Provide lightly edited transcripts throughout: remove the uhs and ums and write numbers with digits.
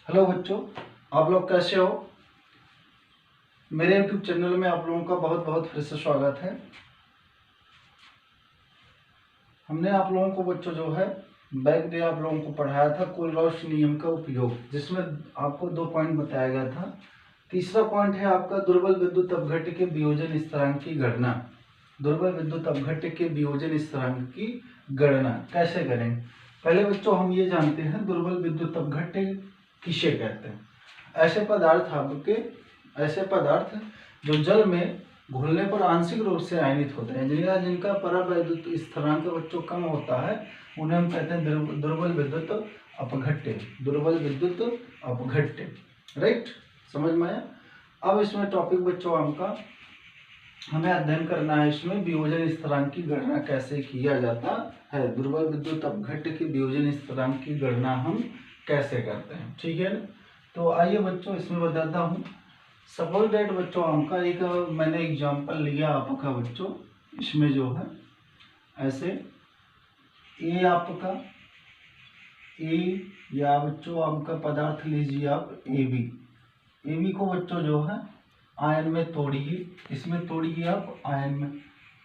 Hello बच्चों, आप लोग कैसे हो। मेरे YouTube चैनल में आप लोगों का बहुत बहुत फिर से स्वागत है। हमने आप लोगों को बच्चों जो है बैक डे आप लोगों को पढ़ाया था कोलरॉस नियम का उपयोग, जिसमें आपको 2 पॉइंट बताया गया था। तीसरा पॉइंट है आपका दुर्बल विद्युत अपघट्य के वियोजन स्थिरांक की गणना। दुर्बल विद्युत अपघट्य के वियोजन स्थिरांक की गणना कैसे करें। पहले बच्चों हम ये जानते हैं दुर्बल विद्युत अपघट्य किसे कहते हैं। ऐसे पदार्थ जो जल में घुलने पर आंशिक रूप से आयनित होते हैं, जिनका परावैद्युत स्थिरांक बच्चों कम होता है, उन्हें हम कहते हैं दुर्बल विद्युत अपघट्य। दुर्बल विद्युत अपघट्य, राइट, समझ में आया। अब इसमें टॉपिक बच्चों हमें अध्ययन करना है, इसमें वियोजन स्थिरांक की गणना कैसे किया जाता है। दुर्बल विद्युत अपघट्य के वियोजन स्थिरांक की गणना हम कैसे करते हैं, ठीक है ना। तो आइए बच्चों इसमें बताता हूँ। सपोज दैट बच्चों एक मैंने एग्जांपल लिया आपका बच्चों, इसमें जो है ऐसे ए आपका ए या बच्चों आपका पदार्थ लीजिए आप ए बी को बच्चों जो है आयन में तोड़िए, इसमें तोड़िए आप आयन में,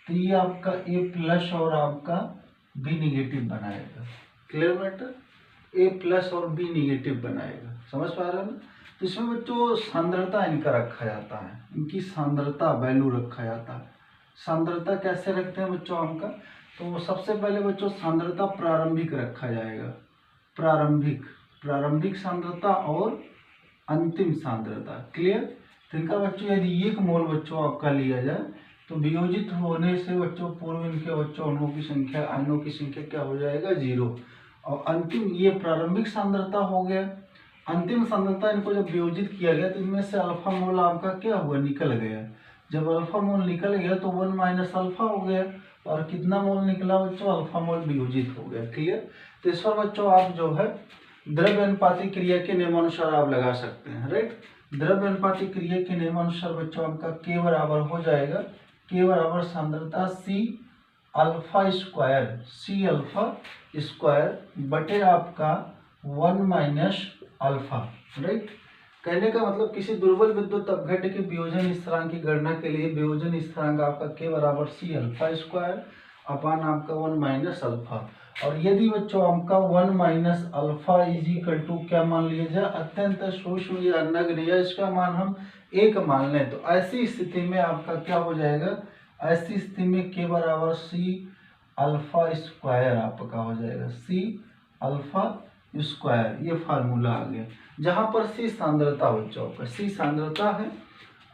तो ये आपका ए प्लस और आपका बी निगेटिव बनाएगा। क्लियर मैटर, ए प्लस और बी निगेटिव बनाएगा, समझ पा रहे हैं। तो इसमें बच्चों सांद्रता इनका रखा जाता है, इनकी सांद्रता वैल्यू रखा जाता है। सांद्रता कैसे रखते हैं बच्चों हमका, तो सबसे पहले बच्चों सांद्रता प्रारंभिक रखा जाएगा। प्रारंभिक सांद्रता और अंतिम सांद्रता। क्लियर। तो इनका बच्चों यदि 1 मोल बच्चों आपका लिया जाए तो वियोजित होने से बच्चों पूर्व इनके बच्चों अणुओं की संख्या आयनों की संख्या क्या हो जाएगा, 0। और अंतिम ये प्रारंभिक सांद्रता हो गया। अंतिम सांद्रता इनको जब वियोजित किया गया तो इनमें से अल्फा मोल आपका क्या हुआ, निकल गया। जब अल्फा मोल निकल गया तो 1 माइनस अल्फा हो गया, और कितना मोल निकला बच्चों, अल्फा मोल वियोजित हो गया। क्लियर। तो इस पर बच्चों आप जो है द्रव्य अनुपाती क्रिया के नियमानुसार आप लगा सकते हैं, राइट। द्रव्य अनुपाती क्रिया के नियमानुसार बच्चों आपका K बराबर हो जाएगा, K बराबर सांद्रता C अल्फा स्क्वायर बटे आपका 1 माइनस अल्फा, राइट। कहने का मतलब किसी दुर्बल विद्युत अपघट्य के वियोजन स्थिरांक की गणना के लिए वियोजन स्थिरांक आपका K बराबर C अल्फा स्क्वायर अपान आपका 1 माइनस अल्फा। और यदि बच्चों आपका 1 minus alpha is equal to क्या मान लिया जाए, अत्यंत सूक्ष्म या नगण्य, या इसका मान हम 1 मान लें, तो ऐसी स्थिति में आपका क्या हो जाएगा, ऐसी स्थिति में K बराबर C अल्फा स्क्वायर आपका हो जाएगा, C अल्फा स्क्वायर। ये फार्मूला आ गया, जहां पर C सांद्रता बच्चों का C सांद्रता है,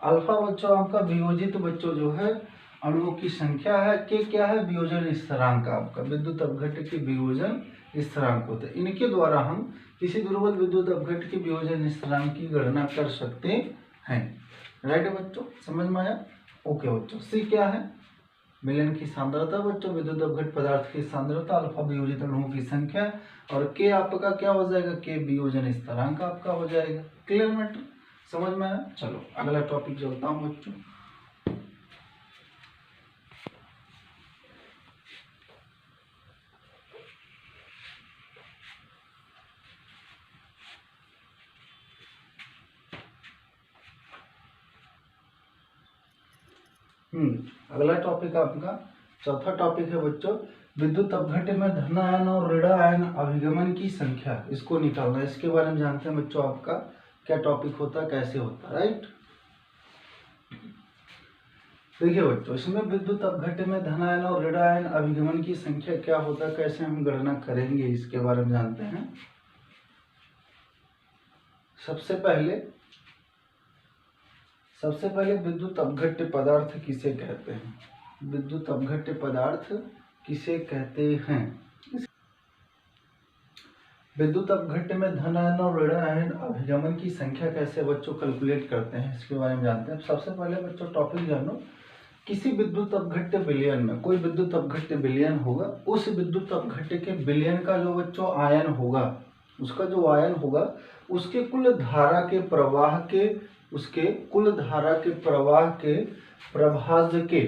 अल्फा बच्चों आपका वियोजित बच्चों जो है अणुओं की संख्या है, के क्या है, वियोजन स्थिरांक आपका विद्युत अपघट्य के वियोजन स्थिरांक होते हैं। इनके द्वारा हम किसी दुर्बल विद्युत अपघट्य के वियोजन स्थिरांक की गणना कर सकते हैं, राइट बच्चों, समझ में आया। ओके बच्चों, सी क्या है, मिलन की सांद्रता बच्चों, विद्युत अपघट्य पदार्थ की सांद्रता, अल्फा वियोजित अणुओं की संख्या, और के आपका क्या हो जाएगा, के वियोजन स्थिरांक आपका हो जाएगा। क्लियर मैटर, समझ में आया। चलो अगला टॉपिक चलता हूँ बच्चों। अगला टॉपिक आपका चौथा टॉपिक है बच्चों, विद्युत अपघट्य में धन आयन और ऋण आयन अभिगमन की संख्या, इसको निकालना है। इसके बारे में जानते हैं बच्चों आपका क्या टॉपिक होता है, कैसे होता है, राइट। देखिए बच्चों, इसमें विद्युत अपघट्य में धन आयन और ऋण आयन अभिगमन की संख्या क्या होता है, कैसे हम गणना करेंगे, इसके बारे में जानते हैं। सबसे पहले विद्युत अपघट्य पदार्थ किसे कहते हैं, विद्युत अपघट्य पदार्थ किसे कहते हैं। विद्युत अपघट्य में धन आयन और ऋण आयन अभिगमन की संख्या कैसे बच्चों कैलकुलेट करते हैं, इसके बारे में जानते हैं। सबसे पहले बच्चों टॉपिक जानो, किसी विद्युत अपघट्य विलयन में, कोई विद्युत अपघट्य विलयन होगा, उस विद्युत अपघट्य के विलयन का जो बच्चों आयन होगा, उसका जो आयन होगा, उसके कुल धारा के प्रवाह के, उसके कुल धारा के प्रवाह के प्रभाज्य के,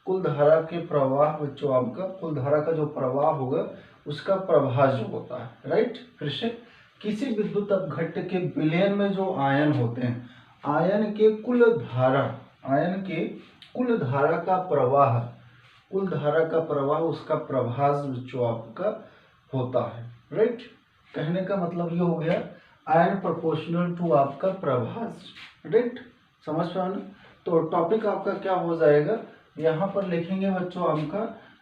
कुल धारा के प्रवाह बच्चों आपका कुल धारा का जो प्रवाह होगा उसका प्रभाज्य होता है, राइट। फिर से किसी विद्युत अपघट्ट के विलयन में जो आयन होते हैं, आयन के कुल धारा का प्रवाह, उसका प्रभाज जो आपका होता है, राइट। कहने का मतलब ये हो गया आयन प्रोपोर्शनल टू आपका प्रभाज, राइट। समझ पाए ना। तो टॉपिक आपका क्या हो जाएगा, यहाँ पर लिखेंगे बच्चों आपका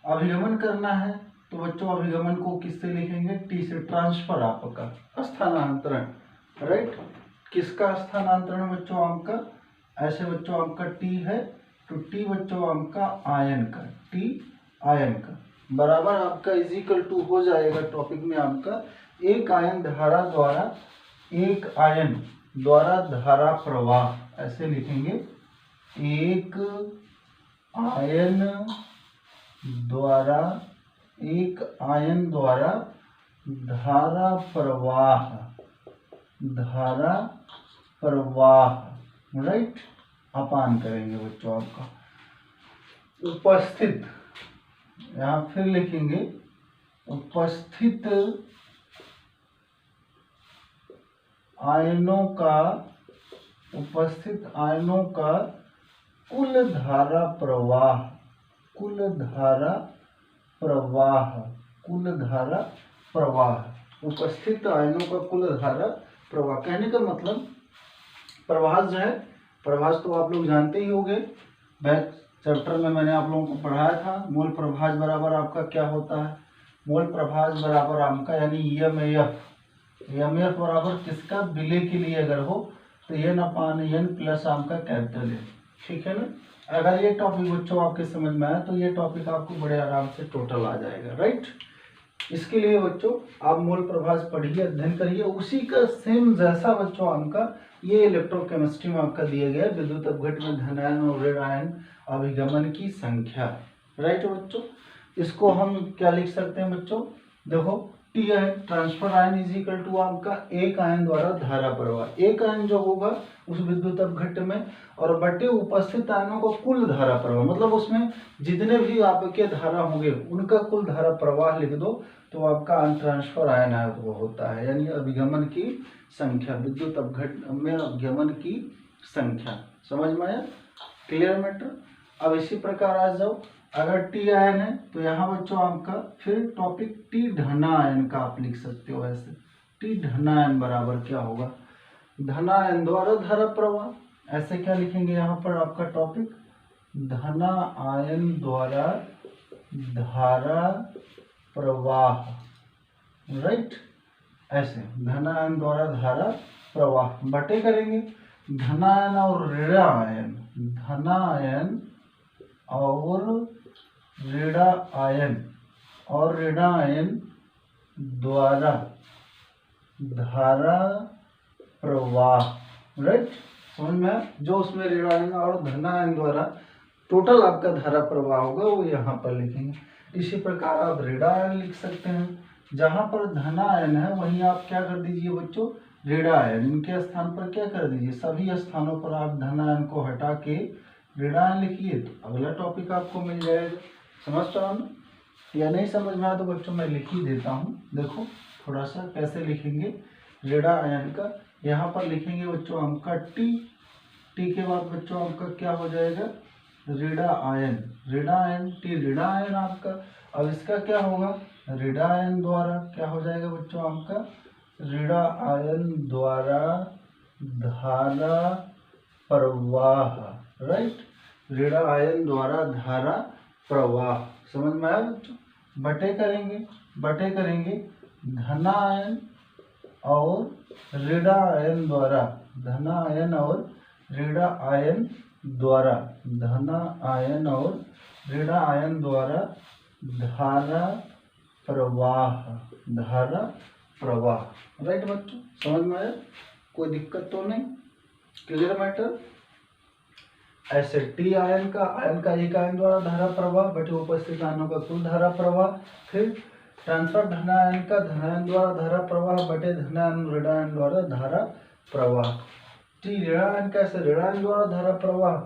अभिगमन करना है, तो बच्चों अभिगमन को किससे लिखेंगे, टी से। ट्रांसफर आपका स्थानांतरण, राइट। किसका स्थानांतरण बच्चों आपका, ऐसे बच्चों आपका टी है तो टी बच्चों आपका आयन का, टी आयन का बराबर आपका इजिकल टू हो जाएगा टॉपिक में आपका एक आयन द्वारा धारा प्रवाह, ऐसे लिखेंगे एक आयन द्वारा धारा प्रवाह, राइट। अपान करेंगे बच्चों आपका उपस्थित, यहाँ फिर लिखेंगे उपस्थित आयनों का कुल धारा प्रवाह, उपस्थित आयनों का कुल धारा प्रवाह। कहने का मतलब प्रभाज जो है, प्रभाज तो आप लोग जानते ही होंगे, बैक चैप्टर में मैंने आप लोगों को पढ़ाया था। मूल प्रभाज बराबर आपका क्या होता है, मूल प्रभाज बराबर आपका यानी एमएफ बराबर किसका, विलय के लिए अगर हो तो n/n प्लस आपका कैपिटल है, ठीक है ना। अगर ये टॉपिक बच्चों आपके समझ में आया तो ये टॉपिक आपको बड़े आराम से टोटल आ जाएगा, राइट। इसके लिए बच्चों आप मूल प्रभाज पढ़िए, अध्ययन करिए, उसी का सेम जैसा बच्चों आपका ये इलेक्ट्रोकेमिस्ट्री में आपका दिया गया विद्युत अपघट्ट में धनायन और ऋण आयन अभिगमन की संख्या, राइट बच्चों। इसको हम क्या लिख सकते हैं बच्चों, देखो t ion transfer ion is equal to आपका एक आयन द्वारा धारा प्रवाह, एक आयन जो होगा उस विद्युत अपघट्ट में और बटे उपस्थित आयनों का कुल धारा प्रवाह, मतलब उसमें जितने भी आपके धारा होंगे उनका कुल धारा प्रवाह लिख दो तो आपका ट्रांसफर आयन वो होता है, यानी अभिगमन की संख्या, विद्युत अपघट्ट में अभिगमन की संख्या। समझ में आया, क्लियर मैटर। अब इसी प्रकार आ जाओ, अगर टी आयन है तो यहाँ बच्चों आपका फिर टॉपिक टी धना आयन का आप लिख सकते हो ऐसे, टी धना आयन बराबर क्या होगा, धना आयन द्वारा धारा प्रवाह, ऐसे क्या लिखेंगे यहाँ पर आपका टॉपिक धना आयन द्वारा धारा प्रवाह, राइट। ऐसे धना आयन द्वारा धारा प्रवाह बटे करेंगे धना आयन और ऋण आयन, धना आयन और ऋण आयन द्वारा धारा प्रवाह, राइट। समझ में, जो उसमें ऋण आयन और धन आयन द्वारा टोटल आपका धारा प्रवाह होगा वो यहाँ पर लिखेंगे। इसी प्रकार आप ऋण आयन लिख सकते हैं, जहाँ पर धन आयन है वहीं आप क्या कर दीजिए बच्चों, ऋण आयन, इनके स्थान पर क्या कर दीजिए, सभी स्थानों पर आप धन आयन को हटा के ऋण आयन लिखिए तो अगला टॉपिक आपको मिल जाएगा। समझ पा ना, या नहीं समझ में आया तो बच्चों मैं लिख ही देता हूँ, देखो थोड़ा सा कैसे लिखेंगे ऋण आयन का। यहाँ पर लिखेंगे बच्चों आपका टी, टी के बाद बच्चों आपका क्या हो जाएगा ऋण आयन, टी ऋण आयन आपका। अब इसका क्या होगा, ऋण आयन द्वारा क्या हो जाएगा बच्चों आपका, ऋण आयन द्वारा धारा प्रवाह, राइट, ऋण आयन द्वारा धारा प्रवाह। समझ में आया बच्चों, बटे करेंगे धन आयन और ऋण आयन द्वारा, धन आयन और ऋण आयन द्वारा, धन आयन और ऋण आयन द्वारा धारा प्रवाह, राइट बच्चों। समझ में आया, कोई दिक्कत तो नहीं, क्लियर मैटर। ऐसे टी आयन का एक आयन द्वारा धारा प्रवाह बटे उपस्थित आयनों का कुल धारा प्रवाह, फिर ट्रांसफर धन आयन का धन आयन द्वारा धारा प्रवाह बटे धन आयन ऋण आयन द्वारा धारा प्रवाह। टी ऋण आयन कैसे, ऋण आयन द्वारा धारा प्रवाह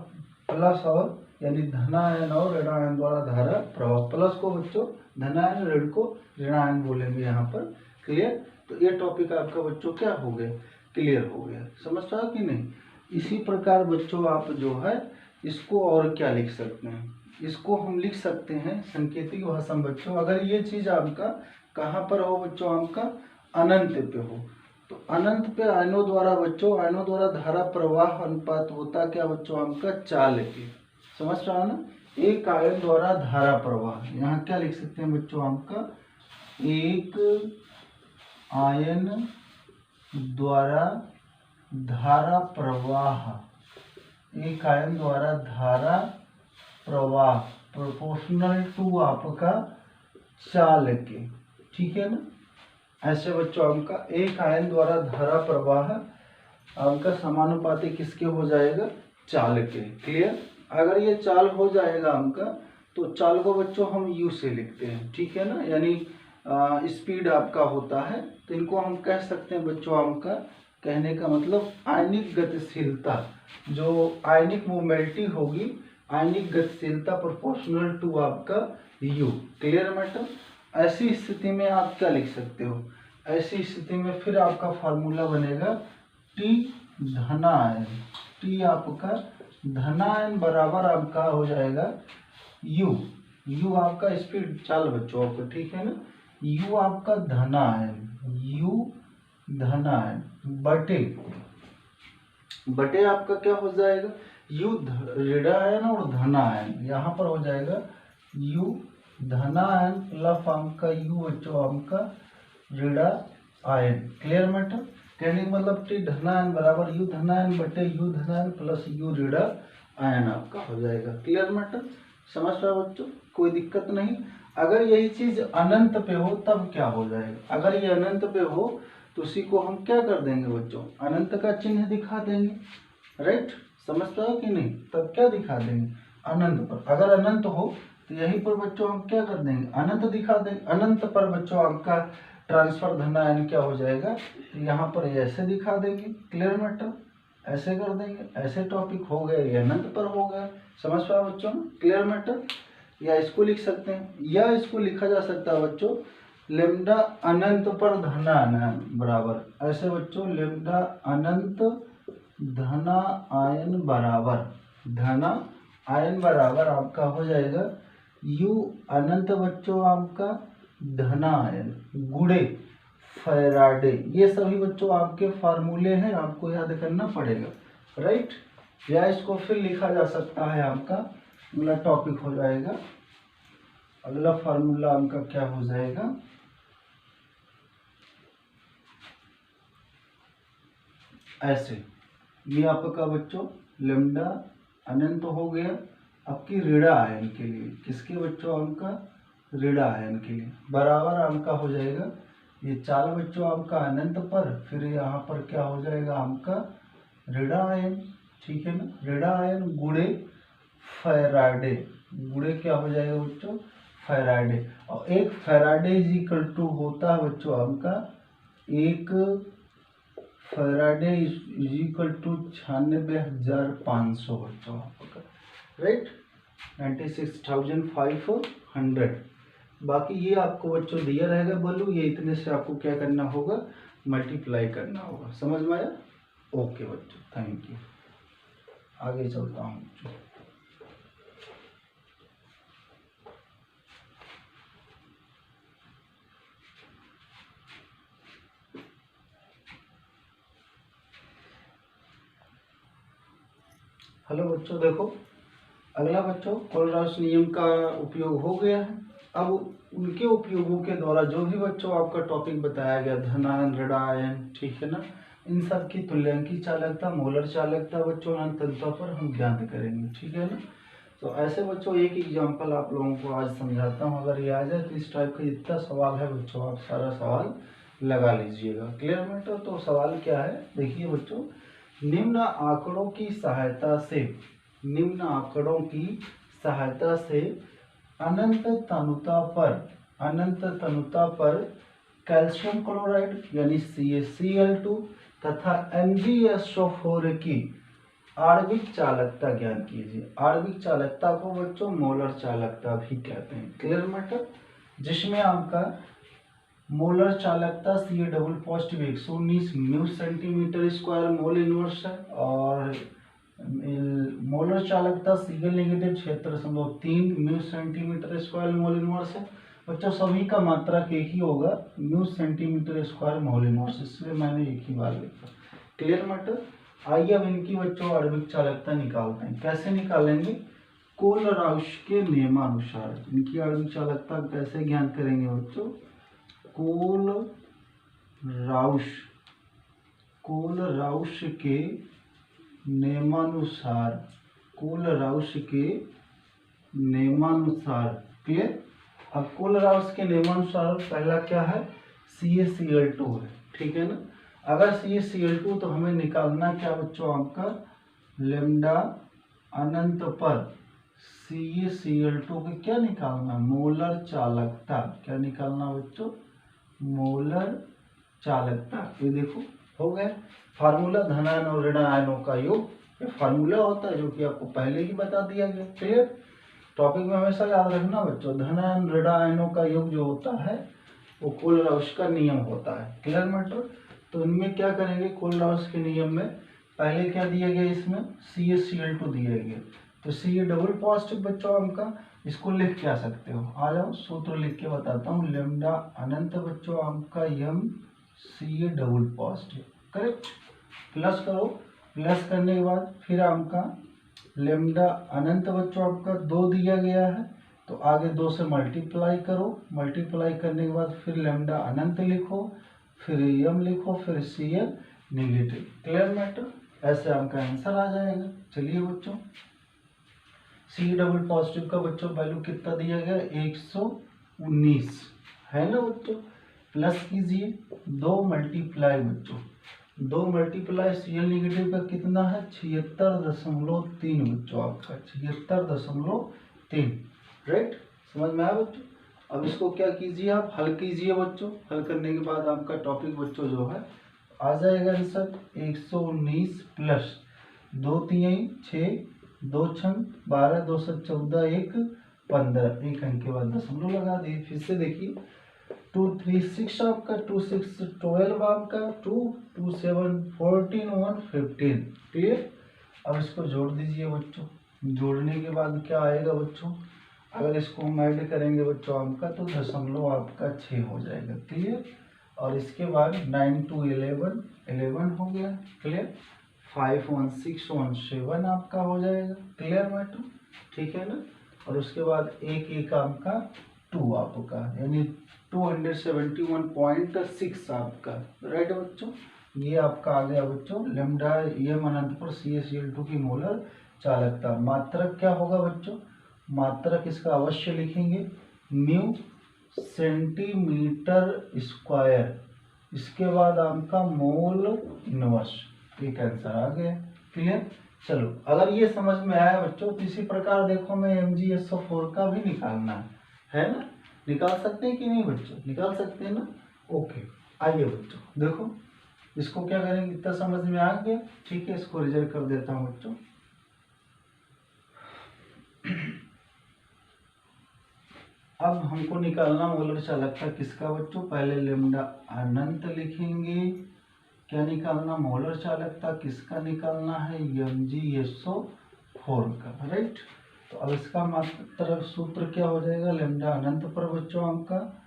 प्लस और यानी धन आयन और ऋण आयन द्वारा धारा प्रवाह, प्लस को बच्चों धन आयन, ऋण को ऋण आयन बोलेंगे यहाँ पर, क्लियर। तो ये टॉपिक आपका बच्चों क्या हो गया, क्लियर हो गया, समझ पाओ कि नहीं। इसी प्रकार बच्चों आप जो है इसको और क्या लिख सकते हैं, इसको हम लिख सकते हैं सांकेतिक भाषा में बच्चों। अगर ये चीज आपका कहाँ पर हो बच्चों, आपका अनंत पे हो, तो अनंत पे आयनों द्वारा बच्चों, आयनों द्वारा धारा प्रवाह अनुपात होता क्या बच्चों, आपका चालकी। समझ रहा है ना, एक आयन द्वारा धारा प्रवाह, यहाँ क्या लिख सकते हैं बच्चों, आपका एक आयन द्वारा धारा प्रवाह, एक आयन द्वारा धारा प्रवाह प्रोपोर्शनल टू आपका चालकी, ठीक है ना। ऐसे बच्चों आपका एक आयन द्वारा धारा प्रवाह आपका समानुपाती किसके हो जाएगा, चाल के। क्लियर। अगर ये चाल हो जाएगा आपका, तो चाल को बच्चों हम यू से लिखते हैं, ठीक है ना, यानी स्पीड आपका होता है, तो इनको हम कह सकते हैं बच्चों, आपका कहने का मतलब आयनिक गतिशीलता, जो आयनिक मोबिलिटी होगी, आयनिक गतिशीलता प्रोपोर्शनल टू आपका यू। Clear matter. ऐसी स्थिति में आप क्या लिख सकते हो, ऐसी स्थिति में फिर आपका फार्मूला बनेगा टी धनायन, टी आपका धनायन बराबर आपका हो जाएगा यू, यू आपका स्पीड चाल बच्चों आपका, ठीक है ना, यू आपका धनायन, यू धनायन बटे आपका क्या हो जाएगा, यू ऋणायन और धनायन, यहाँ पर हो जाएगा यू धनायन प्लस आपका यू बच्चों आपका ऋणा आयन। Clear matter. कहने का मतलब टी धनायन बराबर यू धनायन बटे you धनायन plus you Rina ion आपका हो जाएगा। Clear matter. समझ पाए बच्चों, कोई दिक्कत नहीं। अगर यही चीज अनंत पे हो तब क्या हो जाएगा, अगर ये अनंत पे हो तो उसी को हम क्या कर देंगे बच्चों, अनंत का चिन्ह दिखा देंगे, राइट। समझ पाओ कि नहीं, तब क्या दिखा देंगे, अनंत पर। अगर अनंत हो तो यहीं पर बच्चों हम क्या कर देंगे, अनंत दिखा देंगे। अनंत पर बच्चों आपका ट्रांसफर धनायन क्या हो जाएगा, तो यहाँ पर ऐसे दिखा देंगे। Clear matter. ऐसे कर देंगे, ऐसे टॉपिक हो गया, ये अनंत पर हो गया। समझ पाओ बच्चों, क्लियर मैटर। या इसको लिख सकते हैं, या इसको लिखा जा सकता है बच्चों लेमडा अनंत पर धनायन बराबर, ऐसे बच्चों लेमडा अनंत धना आयन बराबर, धना आयन बराबर आपका हो जाएगा यू अनंत बच्चों आपका धना आयन गुणे फैराडे। ये सभी बच्चों आपके फार्मूले हैं, आपको याद करना पड़ेगा, राइट। या इसको फिर लिखा जा सकता है, आपका अगला टॉपिक हो जाएगा, अगला फार्मूला आपका क्या हो जाएगा, ऐसे। ये आपका बच्चों लेमडा अनंत हो गया आपकी ऋणा आयन के लिए, किसके बच्चों, आपका ऋणा आयन के लिए बराबर आपका हो जाएगा ये चाल बच्चों आपका अनंत पर, फिर यहाँ पर क्या हो जाएगा आपका ऋणा आयन, ठीक है ना, ऋणा आयन गुणे फैराडे, गुणे क्या हो जाएगा बच्चों फैराडे। और एक फैराडे इज इक्वल टू होता है बच्चों आपका, एक फैराडे इज इक्वल टू 96,500 बच्चों आपका, राइट, 96,500। बाकी ये आपको बच्चों दिया रहेगा बल्लू, ये इतने से आपको क्या करना होगा, मल्टीप्लाई करना होगा। समझ में आया। ओके बच्चों, थैंक यू। आगे चलता हूँ बच्चों। हेलो बच्चों, देखो अगला बच्चों कोलरास नियम का उपयोग हो गया है। अब उनके उपयोगों के द्वारा जो भी बच्चों आपका टॉपिक बताया गया, धनायन ऋणायन, ठीक है ना, इन सब की तुल्यांकी चालकता, मोलर चालकता बच्चों तंत्र पर हम ज्ञात करेंगे, ठीक है ना। तो ऐसे बच्चों एक एग्जाम्पल आप लोगों को आज समझाता हूँ, अगर ये आ जाए तो इस टाइप का जितना सवाल है बच्चों आप सारा सवाल लगा लीजिएगा। Clear matter. तो सवाल क्या है, देखिए बच्चों, निम्न आंकड़ों की सहायता से, निम्न आंकड़ों की सहायता से अनंत तनुता पर कैल्शियम क्लोराइड यानी CaCl2 तथा MgSO4 की आणविक चालकता ज्ञात कीजिए। आणविक चालकता को बच्चों मोलर चालकता भी कहते हैं। Clear matter. जिसमें आपका मोलर चालकता C double positive 119 mu centimetre square mole inverse है, और मोलर चालकता सीगल negative 76.3 mu centimetre square mole inverse है। बच्चों सभी का मात्रक एक ही होगा, mu centimetre square mole inverse, इसलिए मैंने एक ही बार लिखा। Clear matter. आइए अब इनकी बच्चों आणविक चालकता निकालते हैं। कैसे निकालेंगे? कोलराउश के नियमानुसार इनकी आणविक चालकता कैसे ज्ञान करेंगे बच्चों? कोलराउश के नियमानुसार, कोलराउश के नियमानुसार। क्लियर। अब कोलराउश के नियमानुसार पहला क्या है? CaCl2 है, ठीक है ना। अगर CaCl2 तो हमें निकालना क्या बच्चों? आपका लेमडा अनंत पर CaCl2 के क्या निकालना? मोलर चालकता। क्या निकालना बच्चों? मोलर चालकता। ये देखो हो गया फार्मूला, धनायन और ऋण आयनों का योग। ये फार्मूला होता है जो कि आपको पहले ही बता दिया गया। क्लियर। टॉपिक में हमेशा याद रखना बच्चों, धनायन ऋण आयनों का योग जो होता है वो कोलराउश का नियम होता है। Clear matter. तो इनमें क्या करेंगे? कोलराउश के नियम में पहले क्या दिया गया? इसमें CaCl2 दिया गया, तो Ca डबल पॉजिटिव बच्चों आपका, इसको लिख क्या सकते हो? आ जाओ सूत्र लिख के बताता हूँ। लेमडा अनंत बच्चों आपका यम Ca double positive. Correct. Plus करो, प्लस करने के बाद फिर आपका लेमडा अनंत बच्चों आपका 2 दिया गया है, तो आगे 2 से मल्टीप्लाई करो, मल्टीप्लाई करने के बाद फिर लेमडा अनंत लिखो, फिर यम लिखो, फिर Cl नेगेटिव। Clear matter. ऐसे आपका आंसर आ जाएगा। चलिए बच्चों, Ca डबल पॉजिटिव का बच्चों वैल्यू कितना दिया गया? 119 है ना बच्चों। प्लस कीजिए 2 मल्टीप्लाई बच्चों, 2 मल्टीप्लाई Cl नेगेटिव का कितना है? 76.3 बच्चों आपका 76.3। राइट। समझ में आया बच्चों। अब इसको क्या कीजिए? आप हल कीजिए बच्चों। हल करने के बाद आपका टॉपिक बच्चों जो है आ जाएगा आंसर 119 प्लस 2 3 6 2 6 12 2 से 14 1 15, एक अंक के बाद दशमलव लगा दिए। फिर से देखिए 2 3 6 आपका 2 6 12 आपका 2 2 7 14 1 15। क्लियर। अब इसको जोड़ दीजिए बच्चों। जोड़ने के बाद क्या आएगा बच्चों? अगर इसको हम ऐड करेंगे बच्चों आपका, तो दशमलव आपका 6 हो जाएगा। क्लियर। और इसके बाद 9 2 11 11 हो गया। क्लियर। 5 1 6 1 7 आपका हो जाएगा। Clear matter. ठीक है ना। और उसके बाद एक एक आपका 2 आपका, यानी 271.6 आपका। राइट बच्चों। ये आपका आ गया बच्चों लेमडा यम अनंत पर CaCl2 की मोलर चालकता। मात्रक क्या होगा बच्चों? मात्रक इसका अवश्य लिखेंगे, म्यू सेंटीमीटर स्क्वायर, इसके बाद आपका मोल इनवर्स। एक आंसर आ गया। क्लियर। चलो, अगर ये समझ में आया बच्चों, तो इसी प्रकार देखो मैं MgSO4 का भी निकालना है ना। निकाल सकते हैं कि नहीं बच्चों? निकाल सकते हैं ना। ओके। आइए बच्चों देखो, इसको क्या करेंगे? इतना समझ में आ गया। ठीक है, इसको रिजल्ट कर देता हूँ बच्चों। अब हमको निकालना मोलर चालकता किसका बच्चों? पहले लेमडा अनंत लिखेंगे। क्या निकालना? मोलर चालकता किसका निकालना है? MgSO4 का। राइट। तो अब इसका मात्र सूत्र क्या हो जाएगा? लेमडा अनंत पर बच्चों आपका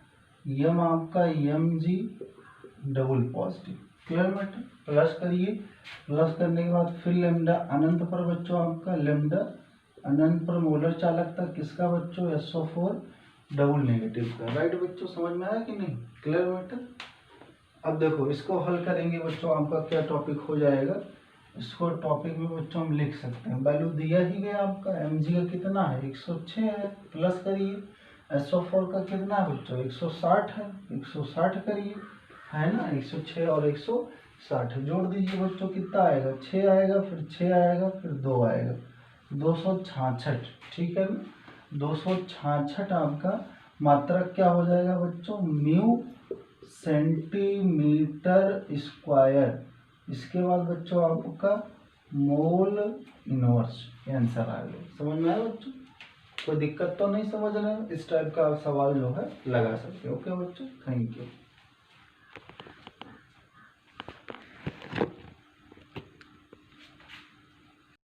यम आपका Mg double positive. Clear matter. Plus करिए, प्लस करने के बाद फिर लेमडा अनंत पर बच्चों आपका लेमडा अनंत पर मोलर चालकता किसका बच्चों? SO4 डबल नेगेटिव का। राइट बच्चों, समझ में आया कि नहीं? Clear matter. अब देखो इसको हल करेंगे बच्चों, आपका क्या टॉपिक हो जाएगा? इसको टॉपिक में बच्चों हम लिख सकते हैं, वैल्यू दिया ही गया आपका। Mg का कितना है? 106 है। प्लस करिए, SO4 का कितना है बच्चों? 160 है। 160 करिए, है ना। 106 और 160 जोड़ दीजिए बच्चों, कितना आएगा? 6 आएगा, फिर 6 आएगा, फिर 2 आएगा, 266। ठीक है ना। 266 आपका मात्रक क्या हो जाएगा बच्चों? म्यू सेंटीमीटर स्क्वायर, इसके बाद बच्चों आपका मोल इनवर्स। आंसर आ गया। समझ में आया बच्चों? कोई दिक्कत तो नहीं समझ रहे हो? इस टाइप का सवाल जो है लगा सकते हो। ओके बच्चों, थैंक यू।